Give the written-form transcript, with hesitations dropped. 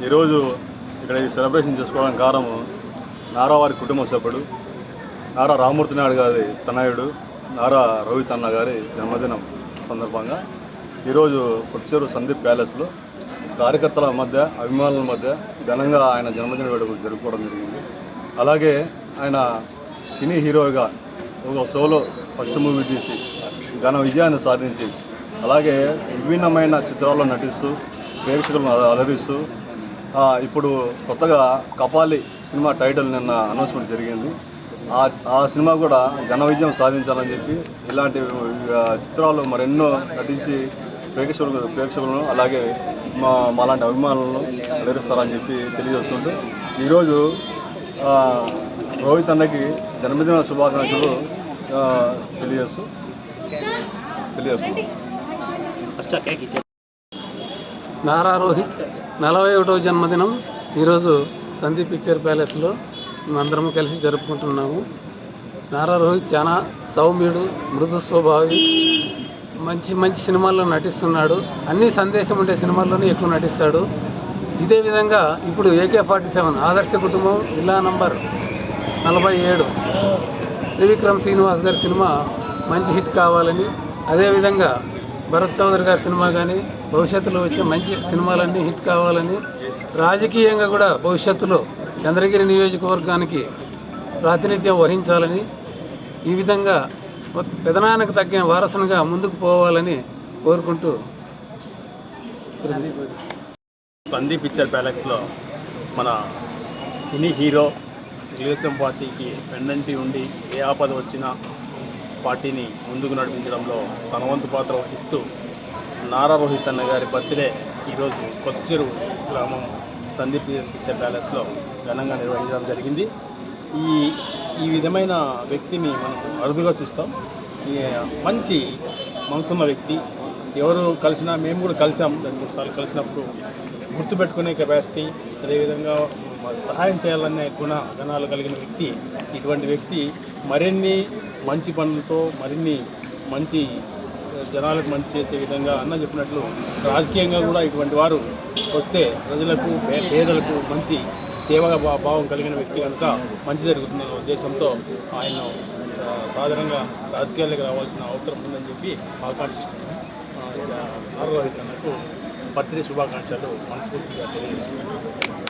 ఈరోజు ఇక్కడ ఈ సెలబ్రేషన్ చేసుకోవడానికి కారణం నారా వారి కుటుంబ సభ్యుడు నారా రామూర్తి నాయుడు గారి తనయుడు నారా రోహిత్ అన్న గారి జన్మదినం సందర్భంగా ఈరోజు కొట్టిచేరు సందీప్ ప్యాలెస్లో కార్యకర్తల మధ్య అభిమానుల మధ్య ఘనంగా ఆయన జన్మదిన వేడుకలు జరుపుకోవడం జరిగింది. అలాగే ఆయన సినీ హీరోగా ఒక సోలో ఫస్ట్ మూవీ తీసి ఘన విజయాన్ని సాధించి అలాగే విభిన్నమైన చిత్రాల్లో నటిస్తూ ప్రేక్షకులను అలరిస్తూ ఇప్పుడు కొత్తగా కపాలి సినిమా టైటిల్ నిన్న అనౌన్స్మెంట్ జరిగింది. ఆ సినిమా కూడా ఘన విజయం సాధించాలని చెప్పి ఇలాంటి చిత్రాలు మరెన్నో నటించి ప్రేక్షకులను అలాగే మాలాంటి అభిమానులను అలరిస్తారని చెప్పి తెలియజేస్తుంటూ ఈరోజు రోహిత్ అన్నకి జన్మదిన శుభాకాంక్షలు తెలియజేస్తున్నాం. నారా రోహిత్ 41వ జన్మదినం ఈరోజు సందీప్ పిక్చర్ ప్యాలెస్లో మేమందరం కలిసి జరుపుకుంటున్నాము. నారా రోహిత్ చాలా సౌమ్యుడు, మృదు స్వభావి, మంచి సినిమాల్లో నటిస్తున్నాడు. అన్ని సందేశం ఉండే సినిమాల్లోనే ఎక్కువ నటిస్తాడు. ఇదే విధంగా ఇప్పుడు AK-47 ఆదర్శ కుటుంబం ఇల్లా నంబర్ 47 త్రివిక్రమ్ శ్రీనివాస్ గారి సినిమా మంచి హిట్ కావాలని, అదేవిధంగా భరత్ చౌదరి గారి సినిమా కానీ భవిష్యత్తులో వచ్చే మంచి సినిమాలన్నీ హిట్ కావాలని, రాజకీయంగా కూడా భవిష్యత్తులో చంద్రగిరి నియోజకవర్గానికి ప్రాతినిధ్యం వహించాలని, ఈ విధంగా పెదనాన్నకు తగ్గిన వారసునిగా ముందుకు పోవాలని కోరుకుంటూ సందీప్ పిక్చర్ ప్యాలెస్లో మన సినీ హీరో తెలుగుదేశం పార్టీకి వెన్నంటి ఉండి ఏ ఆపద వచ్చినా పార్టీని ముందుకు నడిపించడంలో తన వంతు పాత్ర వహిస్తూ నారా రోహిత్ అన్న గారి బర్త్డే ఈరోజు కొత్తచెరువు గ్రామం సందీప్ పిక్చర్ ప్యాలెస్లో ఘనంగా నిర్వహించడం జరిగింది. ఈ విధమైన వ్యక్తిని మనం అరుదుగా చూస్తాం. మంచి మనసున్న వ్యక్తి. ఎవరు కలిసినా, మేము కూడా కలిసాం, 2-3 సార్లు కలిసినప్పుడు గుర్తుపెట్టుకునే కెపాసిటీ, అదేవిధంగా సహాయం చేయాలనే గుణాలు కలిగిన వ్యక్తి. ఇటువంటి వ్యక్తి మరిన్ని మంచి పనులతో మరిన్ని మంచి జనాలకు మంచి చేసే విధంగా అన్న చెప్పినట్లు రాజకీయంగా కూడా ఇటువంటి వారు వస్తే ప్రజలకు పేదలకు మంచి సేవా భావం కలిగిన వ్యక్తి కనుక మంచి జరుగుతుందన్న ఉద్దేశంతో ఆయన సాధారణంగా రాజకీయాలకు రావాల్సిన అవసరం ఉందని చెప్పి ఆకాంక్షిస్తున్నాను. నారా రోహిత్ అన్నకు బర్త్డే శుభాకాంక్షలు మనస్ఫూర్తిగా తెలియజేస్తున్నాను.